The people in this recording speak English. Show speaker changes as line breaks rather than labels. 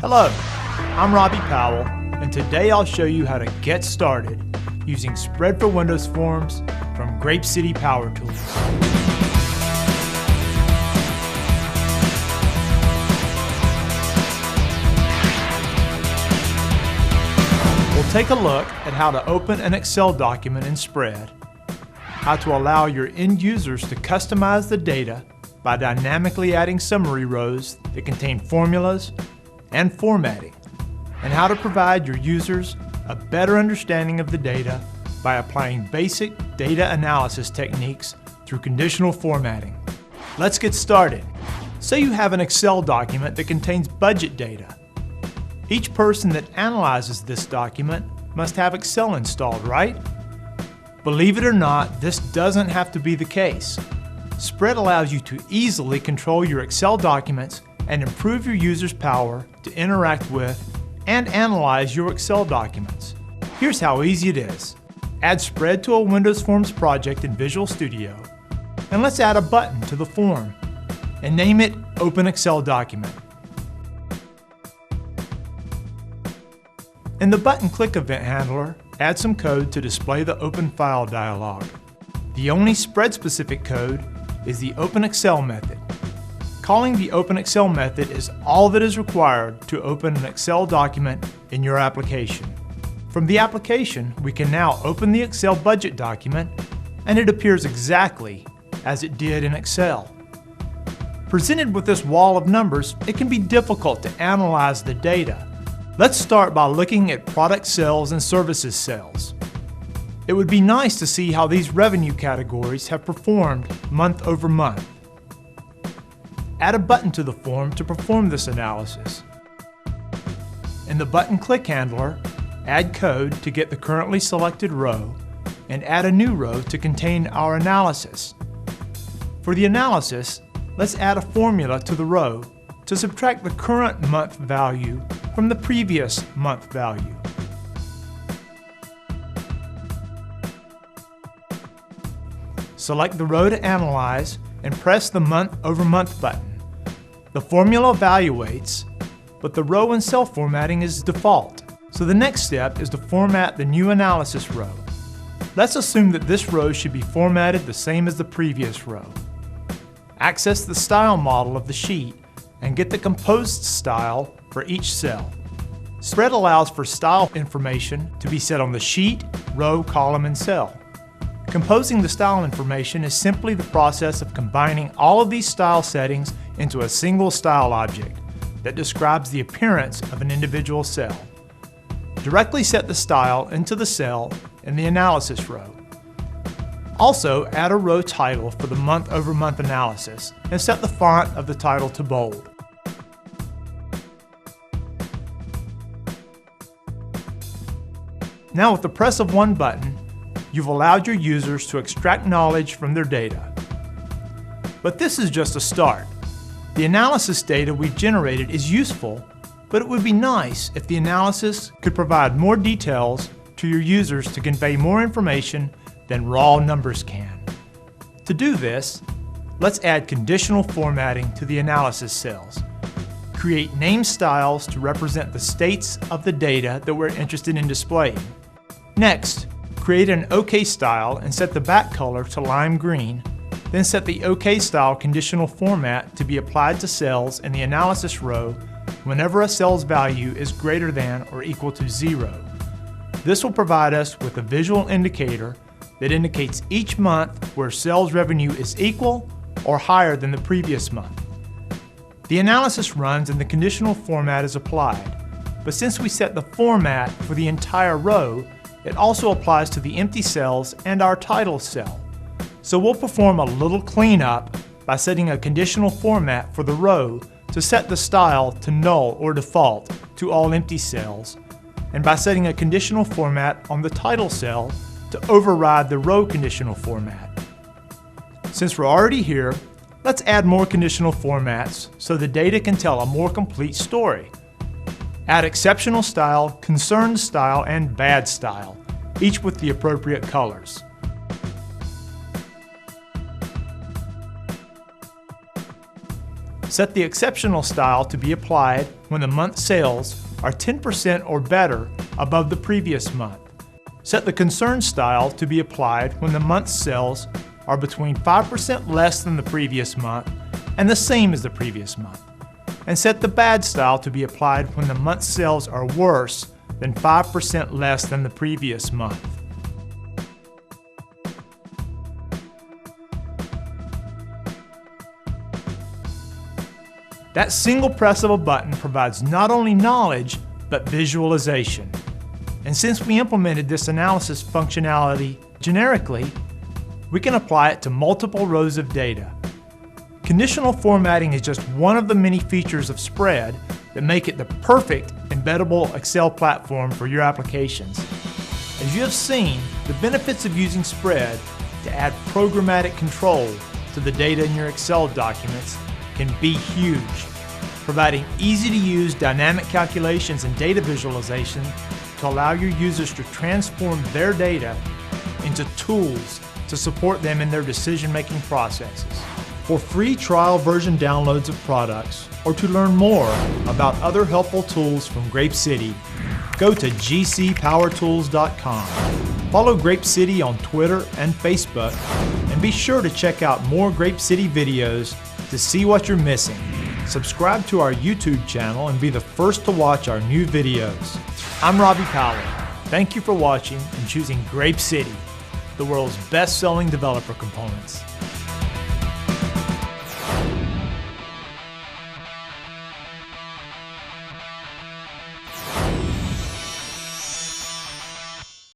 Hello, I'm Robbie Powell, and today I'll show you how to get started using Spread for Windows Forms from Grape City Power Tools. We'll take a look at how to open an Excel document in Spread, how to allow your end users to customize the data by dynamically adding summary rows that contain formulas and formatting, and how to provide your users a better understanding of the data by applying basic data analysis techniques through conditional formatting. Let's get started. Say you have an Excel document that contains budget data. Each person that analyzes this document must have Excel installed, right? Believe it or not, this doesn't have to be the case. Spread allows you to easily control your Excel documents and improve your users' power to interact with and analyze your Excel documents. Here's how easy it is. Add Spread to a Windows Forms project in Visual Studio, and let's add a button to the form and name it Open Excel Document. In the button click event handler, add some code to display the Open File dialog. The only Spread-specific code is the Open Excel method. Calling the Open Excel method is all that is required to open an Excel document in your application. From the application, we can now open the Excel budget document, and it appears exactly as it did in Excel. Presented with this wall of numbers, it can be difficult to analyze the data. Let's start by looking at product sales and services sales. It would be nice to see how these revenue categories have performed month over month. Add a button to the form to perform this analysis. In the button click handler, add code to get the currently selected row and add a new row to contain our analysis. For the analysis, let's add a formula to the row to subtract the current month value from the previous month value. Select the row to analyze and press the month over month button. The formula evaluates, but the row and cell formatting is default. So the next step is to format the new analysis row. Let's assume that this row should be formatted the same as the previous row. Access the style model of the sheet and get the composed style for each cell. Spread allows for style information to be set on the sheet, row, column, and cell. Composing the style information is simply the process of combining all of these style settings into a single style object that describes the appearance of an individual cell. Directly set the style into the cell in the analysis row. Also, add a row title for the month over month analysis and set the font of the title to bold. Now, with the press of one button, you've allowed your users to extract knowledge from their data. But this is just a start. The analysis data we've generated is useful, but it would be nice if the analysis could provide more details to your users to convey more information than raw numbers can. To do this, let's add conditional formatting to the analysis cells. Create name styles to represent the states of the data that we're interested in displaying. Next, create an OK style and set the back color to lime green, then set the OK style conditional format to be applied to cells in the analysis row whenever a cell's value is greater than or equal to 0. This will provide us with a visual indicator that indicates each month where sales revenue is equal or higher than the previous month. The analysis runs and the conditional format is applied, but since we set the format for the entire row, it also applies to the empty cells and our title cell. So we'll perform a little cleanup by setting a conditional format for the row to set the style to null or default to all empty cells, and by setting a conditional format on the title cell to override the row conditional format. Since we're already here, let's add more conditional formats so the data can tell a more complete story. Add exceptional style, concerned style, and bad style, each with the appropriate colors. Set the exceptional style to be applied when the month's sales are 10% or better above the previous month. Set the concern style to be applied when the month's sales are between 5% less than the previous month and the same as the previous month. And set the bad style to be applied when the month's sales are worse than 5% less than the previous month. That single press of a button provides not only knowledge, but visualization. And since we implemented this analysis functionality generically, we can apply it to multiple rows of data. Conditional formatting is just one of the many features of Spread that make it the perfect embeddable Excel platform for your applications. As you have seen, the benefits of using Spread to add programmatic control to the data in your Excel documents can be huge, providing easy-to-use dynamic calculations and data visualization to allow your users to transform their data into tools to support them in their decision-making processes. For free trial version downloads of products, or to learn more about other helpful tools from Grape City, go to gcpowertools.com. Follow Grape City on Twitter and Facebook, and be sure to check out more Grape City videos to see what you're missing. Subscribe to our YouTube channel and be the first to watch our new videos. I'm Robbie Powell. Thank you for watching and choosing Grape City, the world's best-selling developer components.